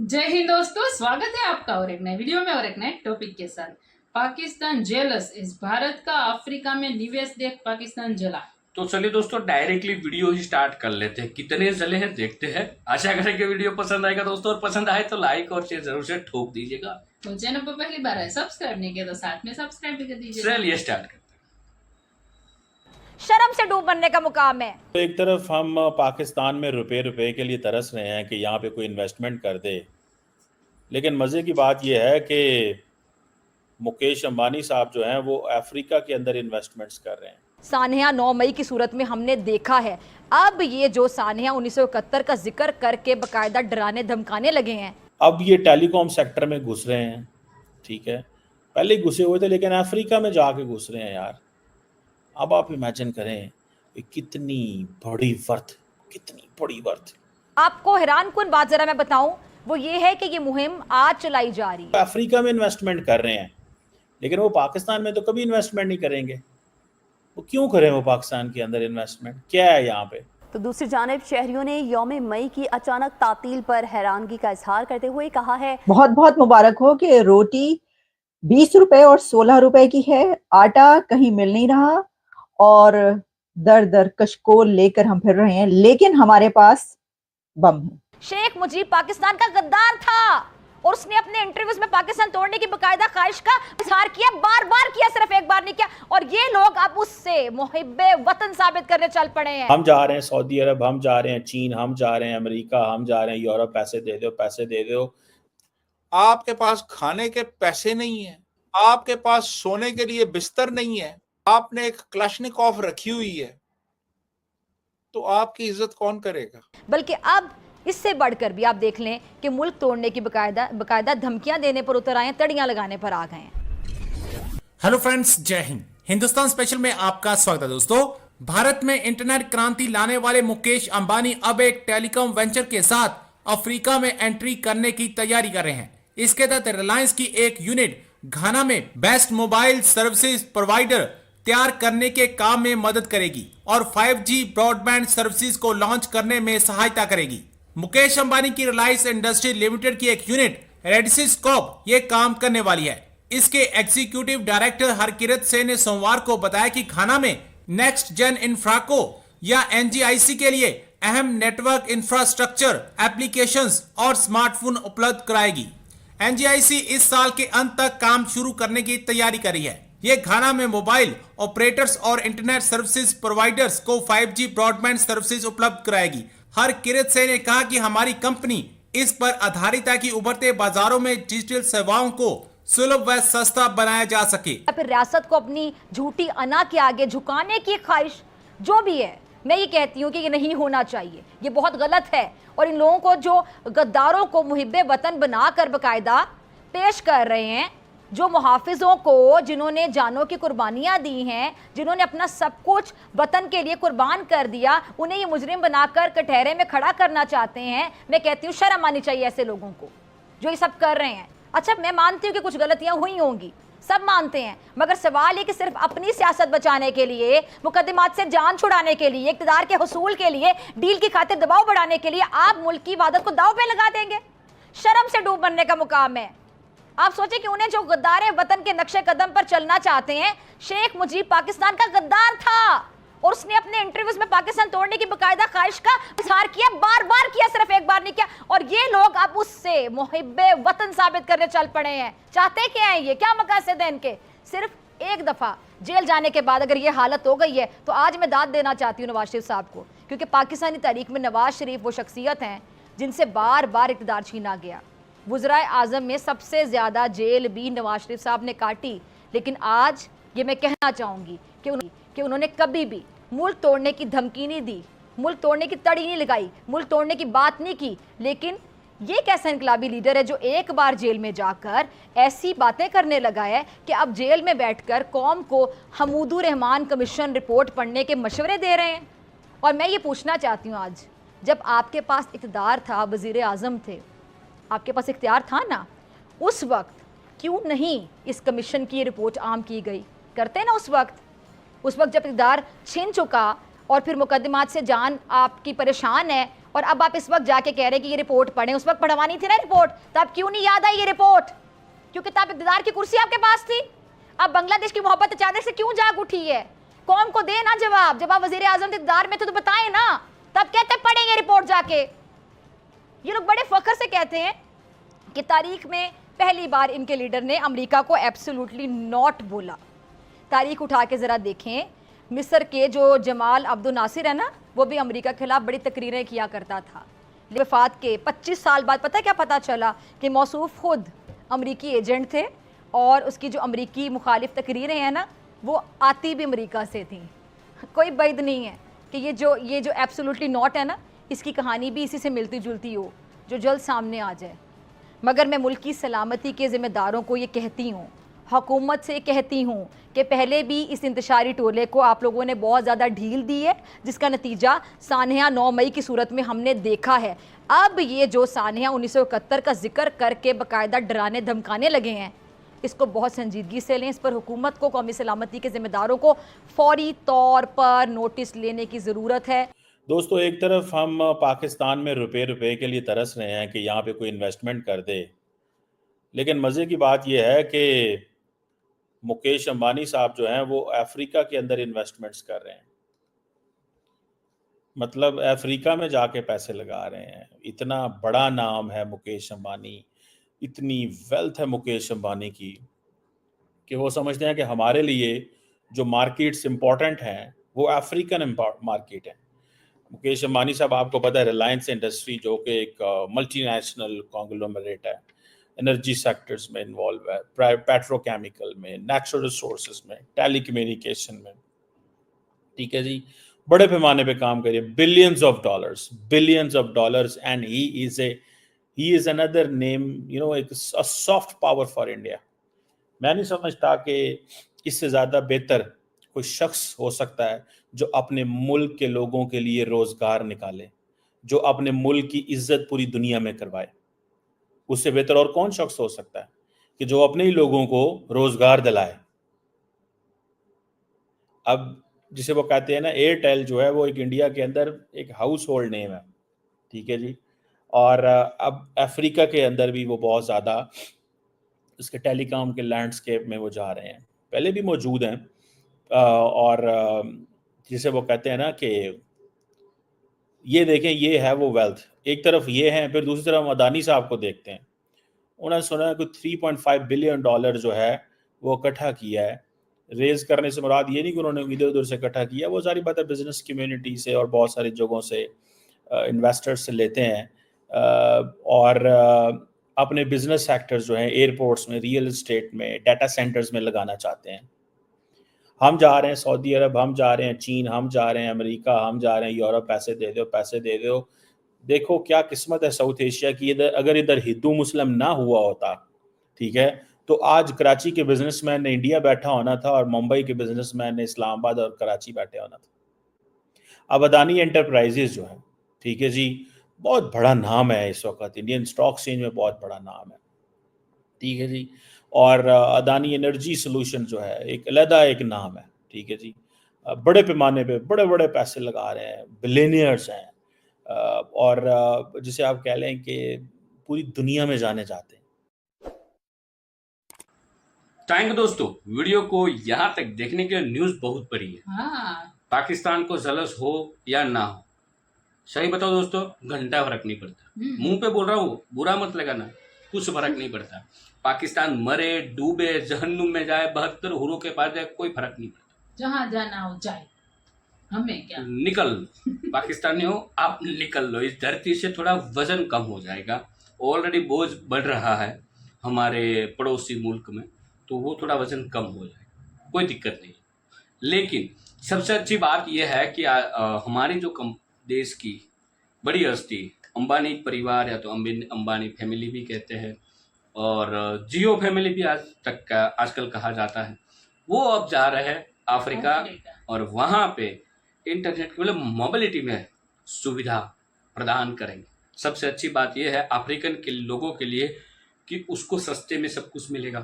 जय हिंद दोस्तों, स्वागत है आपका और एक नए वीडियो में और एक नए टॉपिक के साथ। पाकिस्तान जेलस इस भारत का अफ्रीका में निवेश देख पाकिस्तान जला। तो चलिए दोस्तों डायरेक्टली वीडियो ही स्टार्ट कर लेते हैं। कितने जले हैं देखते हैं। आशा करें कि वीडियो पसंद आएगा दोस्तों, और पसंद आए तो लाइक और शेयर जरूर से ठोक दीजिएगा। तो चैनल पर पहली बार है सब्सक्राइब नहीं किया तो साथ में सब्सक्राइब भी कर दीजिए। चलिए स्टार्ट करते हैं। शर्म से डूब बनने का मुकाम है। तो एक तरफ हम पाकिस्तान में रुपए के लिए तरस रहे हैं कि यहाँ पे कोई इन्वेस्टमेंट कर दे, लेकिन मज़े की बात यह है कि मुकेश अंबानी साहब जो हैं वो अफ्रीका के अंदर इन्वेस्टमेंट्स कर रहे हैं। सानिया 9 मई की सूरत में हमने देखा है। अब ये जो सानिया 1971 का जिक्र करके बकायदा डराने धमकाने लगे हैं। अब ये टेलीकॉम सेक्टर में घुस रहे हैं, ठीक है, पहले घुसे हुए थे लेकिन अफ्रीका में जाके घुस रहे हैं यार। अब आप इमेजिन करें कितनी बड़ी वर्थ। आपको हैरान कुन बात जरा मैं बताऊं, वो ये है कि ये मुहिम आज चलाई जा रही है। अफ्रीका में इन्वेस्टमेंट कर रहे हैं, लेकिन वो पाकिस्तान में तो कभी इन्वेस्टमेंट नहीं करेंगे। वो क्यों करें वो पाकिस्तान के अंदर इन्वेस्टमेंट? क्या है यहाँ पे? तो दूसरी जानिब शहरियों ने यौम मई की अचानक तातील पर हैरानगी का इजहार करते हुए कहा है, बहुत बहुत मुबारक हो कि रोटी 20 रुपए और 16 रुपए की है, आटा कहीं मिल नहीं रहा और दर दर कशकोल लेकर हम फिर रहे हैं, लेकिन हमारे पास बम है। शेख मुजीब पाकिस्तान का गद्दार था और उसने अपने इंटरव्यूज में पाकिस्तान तोड़ने की बकायदा ख्वाहिश का इजहार किया, बार बार किया, सिर्फ एक बार नहीं किया। और ये लोग अब उससे मुहिब्बे वतन साबित करने चल पड़े हैं। हम जा रहे हैं सऊदी अरब, हम जा रहे हैं चीन, हम जा रहे हैं अमेरिका, हम जा रहे हैं यूरोप, पैसे दे दो। आपके पास खाने के पैसे नहीं है, आपके पास सोने के लिए बिस्तर नहीं है, आपने एक क्लाशनिकोव रखी हुई है, तो आपकी इज्जत कौन करेगा? बल्कि अब इससे बढ़कर भी आप देख लें कि मुल्क तोड़ने की बकायदा धमकियां देने पर उतर आए, तड़ियां लगाने पर आ गए हैं। हेलो फ्रेंड्स, जय हिंद। हिंदुस्तान स्पेशल में आपका स्वागत है दोस्तों। भारत में इंटरनेट क्रांति लाने वाले मुकेश अंबानी अब एक टेलीकॉम वेंचर के साथ अफ्रीका में एंट्री करने की तैयारी कर रहे हैं। इसके तहत रिलायंस की एक यूनिट घाना में बेस्ट मोबाइल सर्विसेज प्रोवाइडर तैयार करने के काम में मदद करेगी और 5G ब्रॉडबैंड सर्विसेज को लॉन्च करने में सहायता करेगी। मुकेश अंबानी की रिलायंस इंडस्ट्री लिमिटेड की एक यूनिट रेडिसिस्कोप ये काम करने वाली है। इसके एग्जीक्यूटिव डायरेक्टर हरकिरत से ने सोमवार को बताया कि घाना में नेक्स्ट जेन इंफ्राको या NGIC के लिए अहम नेटवर्क इंफ्रास्ट्रक्चर, एप्लीकेशंस और स्मार्टफोन उपलब्ध कराएगी। NGIC इस साल के अंत तक काम शुरू करने की तैयारी कर रही है। ये घाना में मोबाइल ऑपरेटर्स और इंटरनेट सर्विसेज प्रोवाइडर्स को 5G ब्रॉडबैंड सर्विसेज उपलब्ध कराएगी। हरकिरत से ने कहा कि हमारी कंपनी इस पर आधारित है कि उभरते बाजारों में डिजिटल सेवाओं को सुलभ व सस्ता बनाया जा सके। फिर रियासत को अपनी झूठी अना के आगे झुकाने की ख्वाहिश जो भी है, मैं ये कहती हूँ कि ये नहीं होना चाहिए, ये बहुत गलत है। और इन लोगों को जो गद्दारों को मुहिब्बे वतन बनाकर बकायदा पेश कर रहे हैं, जो मुहाफिजों को, जिन्होंने जानों की कुर्बानियां दी हैं, जिन्होंने अपना सब कुछ वतन के लिए कुर्बान कर दिया, उन्हें ये मुजरिम बनाकर कटहरे में खड़ा करना चाहते हैं। मैं कहती हूँ शर्म आनी चाहिए ऐसे लोगों को जो ये सब कर रहे हैं। अच्छा, मैं मानती हूँ कि कुछ गलतियां हुई होंगी, सब मानते हैं, मगर सवाल ये कि सिर्फ अपनी सियासत बचाने के लिए, मुकदमात से जान छुड़ाने के लिए, इक़्तिदार के हुसूल के लिए, डील की खातिर दबाव बढ़ाने के लिए आप मुल्क की इबादत को दांव पे लगा देंगे। शर्म से डूब बनने का मुकाम है। आप सोचें कि उन्हें जो गद्दार वतन के नक्शे कदम पर चलना चाहते हैं, शेख मुजीब पाकिस्तान का गद्दार था और उसने अपने इंटरव्यूज में पाकिस्तान तोड़ने की बकायदा ख्वाहिश का इजहार किया, बार बार किया, सिर्फ एक बार नहीं किया। और ये लोग अब उससे मुहिब्बे वतन साबित करने चल पड़े हैं। चाहते क्या है ये, क्या मकसद है इनके? सिर्फ एक दफा जेल जाने के बाद अगर ये हालत हो गई है तो आज मैं दाद देना चाहती हूँ नवाज शरीफ साहब को, क्योंकि पाकिस्तानी तारीख में नवाज शरीफ वो शख्सियत हैं जिनसे बार बार इक़्तिदार छीना गया। वज़राए आज़म में सबसे ज़्यादा जेल भी नवाज शरीफ साहब ने काटी, लेकिन आज ये मैं कहना चाहूँगी कि उन्होंने कभी भी मुल्क तोड़ने की धमकी नहीं दी, मुल्क तोड़ने की तड़ी नहीं लगाई, मुल्क तोड़ने की बात नहीं की। लेकिन ये कैसा इनकलाबी लीडर है जो एक बार जेल में जाकर ऐसी बातें करने लगा है कि अब जेल में बैठकर कौम को हमूदुर रहमान कमीशन रिपोर्ट पढ़ने के मशवरे दे रहे हैं। और मैं ये पूछना चाहती हूँ, आज जब आपके पास इक़्तिदार था, वज़ीर आज़म थे, आपके पास इख्तियार था ना, उस वक्त क्यों नहीं इस कमीशन की रिपोर्ट आम की गई? करते ना उस वक्त जब इक़्तिदार छिन चुका और फिर मुकदमात से जान आपकी परेशान है और अब आप इस वक्त जाके कह रहे हैं कि ये रिपोर्ट पढ़ें। उस वक्त पढ़वानी थी ना रिपोर्ट, तब क्यों नहीं याद आई ये रिपोर्ट? क्योंकि तब इक़्तिदार की कुर्सी आपके पास थी। अब बांग्लादेश की मोहब्बत अचानक से क्यों जाग उठी है? कौम को दे ना जवाब। जब आप वजीर आजम इक़्तिदार में थे तो बताएं ना, तब कहते पढ़ेंगे रिपोर्ट जाके। ये लोग बड़े फख्र से कहते हैं कि तारीख में पहली बार इनके लीडर ने अमेरिका को एब्सोल्युटली नॉट बोला। तारीख उठा के ज़रा देखें, मिस्र के जो जमाल अब्दुल नासिर है ना, वो भी अमेरिका के खिलाफ बड़ी तकरीरें किया करता था। वफात के 25 साल बाद पता है क्या पता चला कि मौसूफ खुद अमेरिकी एजेंट थे और उसकी जो अमेरिकी मुखालिफ तकरीरें हैं ना, वो आती भी अमेरिका से थी। कोई बैद नहीं है कि ये जो एब्सोल्युटली नॉट है ना, इसकी कहानी भी इसी से मिलती जुलती हो, जो जल्द सामने आ जाए। मगर मैं मुल्क की सलामती के ज़िम्मेदारों को ये कहती हूँ, हुकूमत से कहती हूँ कि पहले भी इस इंतशारी टोले को आप लोगों ने बहुत ज़्यादा ढील दी है, जिसका नतीजा सानहा 9 मई की सूरत में हमने देखा है। अब ये जो सानहा 1971 का जिक्र करके बाकायदा डराने धमकाने लगे हैं, इसको बहुत संजीदगी से लें। इस पर हुकूमत को, कौमी सलामती के ज़िम्मेदारों को फौरी तौर पर नोटिस लेने की ज़रूरत है। दोस्तों, एक तरफ हम पाकिस्तान में रुपए के लिए तरस रहे हैं कि यहाँ पे कोई इन्वेस्टमेंट कर दे, लेकिन मज़े की बात यह है कि मुकेश अंबानी साहब जो हैं वो अफ्रीका के अंदर इन्वेस्टमेंट्स कर रहे हैं। मतलब अफ्रीका में जाके पैसे लगा रहे हैं। इतना बड़ा नाम है मुकेश अंबानी, इतनी वेल्थ है मुकेश अंबानी की कि वो समझते हैं कि हमारे लिए जो मार्केट्स इम्पॉर्टेंट हैं वो अफ्रीकन मार्केट है। मुकेश अंबानी साहब, आपको पता है, रिलायंस इंडस्ट्री जो कि एक मल्टीनेशनल कॉन्ग्लोमरेट है, एनर्जी सेक्टर्स में इन्वॉल्व है, पेट्रोकेमिकल में, नेचुरल रिसोर्सेज में, टेलीकम्युनिकेशन में, ठीक है जी, बड़े पैमाने पे काम करिए, billions of dollars and he is another name, you know, एक सॉफ्ट पावर फॉर इंडिया। मैं नहीं समझता कि इससे ज़्यादा बेहतर कोई शख्स हो सकता है जो अपने मुल्क के लोगों के लिए रोज़गार निकाले, जो अपने मुल्क की इज्जत पूरी दुनिया में करवाए। उससे बेहतर और कौन शख्स हो सकता है कि जो अपने ही लोगों को रोज़गार दिलाए। अब जिसे वो कहते हैं ना, एयरटेल जो है वो एक इंडिया के अंदर एक हाउस होल्ड नेम है, ठीक है जी, और अब अफ्रीका के अंदर भी वो बहुत ज़्यादा इसके टेलीकॉम के लैंडस्केप में वो जा रहे हैं, पहले भी मौजूद हैं। और जिसे वो कहते हैं ना कि ये देखें, ये है वो वेल्थ, एक तरफ ये है, फिर दूसरी तरफ अदानी साहब को देखते हैं। उन्होंने सुना है कि 3.5 बिलियन डॉलर जो है वो इकट्ठा किया है। रेज करने से मुराद ये नहीं कि उन्होंने इधर उधर से इकट्ठा किया, वो सारी बातें बिजनेस कम्युनिटी से और बहुत सारी जगहों से इन्वेस्टर्स से लेते हैं, और अपने बिजनेस सेक्टर्स जो हैं, एयरपोर्ट्स में, रियल एस्टेट में, डाटा सेंटर्स में लगाना चाहते हैं। हम जा रहे हैं सऊदी अरब, हम जा रहे हैं चीन, हम जा रहे हैं अमेरिका, हम जा रहे हैं यूरोप, पैसे दे दो, पैसे दे दो। देखो क्या किस्मत है साउथ एशिया की। इधर अगर इधर हिंदू मुस्लिम ना हुआ होता, ठीक है, तो आज कराची के बिजनेसमैन ने इंडिया बैठा होना था और मुंबई के बिजनेसमैन ने इस्लामाबाद और कराची बैठे होना था। अब अदानी एंटरप्राइजेज जो है, ठीक है जी, बहुत बड़ा नाम है इस वक्त, इंडियन स्टॉक एक्सचेंज में बहुत बड़ा नाम है, ठीक है जी, और अदानी एनर्जी सोल्यूशन जो है एक अलहदा एक नाम है, ठीक है जी, बड़े पैमाने पे बड़े बड़े पैसे लगा रहे हैं, बिलियनियर्स हैं, और जिसे आप कह लें कि पूरी दुनिया में जाने जाते हैं। थैंक यू दोस्तों, वीडियो को यहाँ तक देखने के लिए। न्यूज़ बहुत बड़ी है, हाँ, पाकिस्तान को जलस हो या ना हो, सही बताओ दोस्तों, घंटा फर्क नहीं पड़ता। मुंह पे बोल रहा हूँ, बुरा मत लगाना, कुछ फर्क नहीं पड़ता। पाकिस्तान मरे, डूबे, जहन्नुम में जाए, 72 हुरों के पास जाए, कोई फर्क नहीं पड़ता। जहाँ जाना हो जाए, हमें क्या, निकल पाकिस्तानी हो आप, निकल लो इस धरती से, थोड़ा वजन कम हो जाएगा। ऑलरेडी बोझ बढ़ रहा है हमारे पड़ोसी मुल्क में, तो वो थोड़ा वजन कम हो जाएगा, कोई दिक्कत नहीं। लेकिन सबसे अच्छी बात यह है कि हमारी जो देश की बड़ी हस्ती अंबानी परिवार, या तो अंबानी फैमिली भी कहते हैं, और जियो फैमिली भी आजकल कहा जाता है, वो अब जा रहे हैं अफ्रीका, और वहाँ पे इंटरनेट की मतलब मोबिलिटी में सुविधा प्रदान करेंगे। सबसे अच्छी बात यह है अफ्रीकन के लोगों के लिए कि उसको सस्ते में सब कुछ मिलेगा,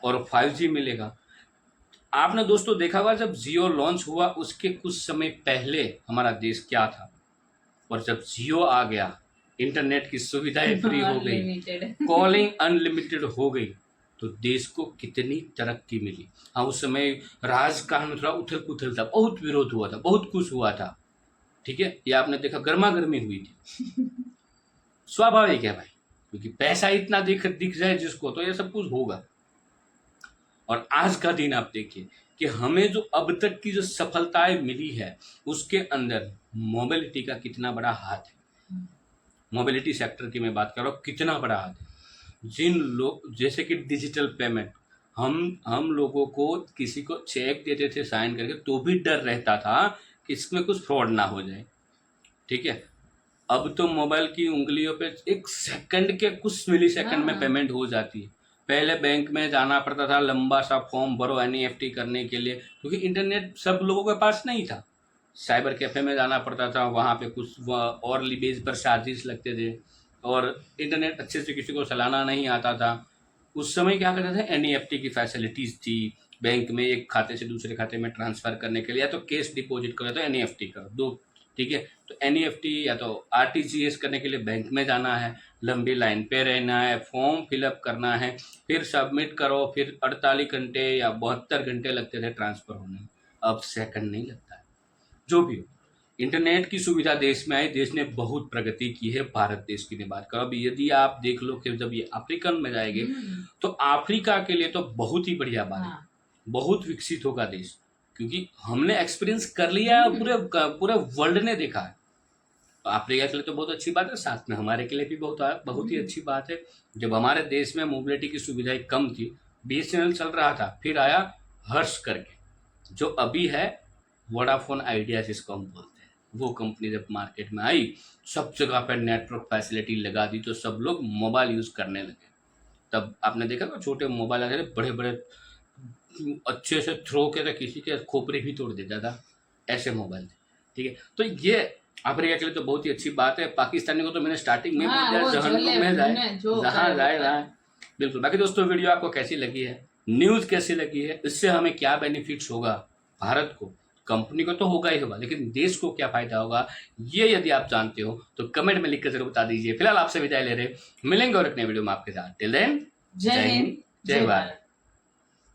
और 5G मिलेगा। आपने दोस्तों देखा होगा जब जियो लॉन्च हुआ उसके कुछ समय पहले हमारा देश क्या था, और जब जियो आ गया, इंटरनेट की सुविधाएं फ्री हो गई, अनलिमिटेड। कॉलिंग अनलिमिटेड हो गई, तो देश को कितनी तरक्की मिली। हाँ, उस समय राजकारण में थोड़ा उथल पुथल था, बहुत विरोध हुआ था, बहुत कुछ हुआ था, ठीक है, ये आपने देखा, गर्मा गर्मी हुई थी। स्वाभाविक है भाई, क्योंकि पैसा इतना दिख जाए जिसको, तो ये सब कुछ होगा। और आज का दिन आप देखिए कि हमें जो अब तक की जो सफलताएं मिली है, उसके अंदर मोबिलिटी का कितना बड़ा हाथ है। मोबिलिटी सेक्टर की मैं बात कर रहा हूँ, कितना बड़ा हाथ है। जिन लोग, जैसे कि डिजिटल पेमेंट, हम लोगों को किसी को चेक देते थे साइन करके, तो भी डर रहता था कि इसमें कुछ फ्रॉड ना हो जाए, ठीक है। अब तो मोबाइल की उंगलियों पे एक सेकंड के, कुछ मिली सेकंड में पेमेंट हो जाती है। पहले बैंक में जाना पड़ता था, लंबा सा फॉर्म भरो NEFT करने के लिए, क्योंकि इंटरनेट सब लोगों के पास नहीं था। साइबर कैफे में जाना पड़ता था, वहाँ पे कुछ और बेस पर चार्जेस लगते थे, और इंटरनेट अच्छे से किसी को चलाना नहीं आता था। उस समय क्या करते थे, NEFT की फैसिलिटीज़ थी, बैंक में एक खाते से दूसरे खाते में ट्रांसफ़र करने के लिए, या तो कैश डिपॉजिट करो, तो NEFT करो, दो, ठीक है। तो NEFT या तो RTGS करने के लिए बैंक में जाना है, लंबी लाइन पे रहना है, फॉर्म फिलअप करना है, फिर सबमिट करो, फिर 48 घंटे या 72 घंटे लगते थे ट्रांसफ़र होने में। अब सेकंड नहीं लगता है। जो भी हो, इंटरनेट की सुविधा देश में आई, देश ने बहुत प्रगति की है। भारत देश की बात करो, अब यदि आप देख लो कि जब ये अफ्रीकन में जाएंगे, तो अफ्रीका के लिए तो बहुत ही बढ़िया बात है, बहुत विकसित होगा देश, क्योंकि हमने एक्सपीरियंस कर लिया है, पूरे वर्ल्ड ने देखा है। तो अफ्रीका के लिए तो बहुत अच्छी बात है, साथ में हमारे के लिए भी बहुत ही अच्छी बात है। जब हमारे देश में मोबिलिटी की सुविधाएं कम थी, BSNL चल रहा था, फिर आया हर्ष करके, जो अभी है वोडाफोन आइडिया जिसको हम बोलते हैं, वो कंपनी जब मार्केट में आई, सब जगह पर नेटवर्क फैसिलिटी लगा दी, तो सब लोग मोबाइल यूज़ करने लगे। तब आपने देखा ना, छोटे मोबाइल आते थे, बड़े बड़े अच्छे से थ्रो के, तो किसी के खोपड़ी भी तोड़ देता था, ऐसे मोबाइल थे, ठीक है। तो ये अफ्रीका के लिए तो बहुत ही अच्छी बात है। पाकिस्तानी को तो मैंने स्टार्टिंग में बोल दिया, जहन्नुम में जाए, जहाँ जाए रहा। बिल्कुल। बाकी दोस्तों, वीडियो आपको कैसी लगी है, न्यूज़ कैसी लगी है, इससे हमें क्या बेनिफिट्स होगा, भारत को, कंपनी को तो होगा ही होगा, लेकिन देश को क्या फायदा होगा, ये यदि आप जानते हो तो कमेंट में लिख कर जरूर बता दीजिए। फिलहाल आपसे विदाई ले रहे, मिलेंगे और एक नए वीडियो में आपके साथ। टिल देन, जय हिंद, जय भारत।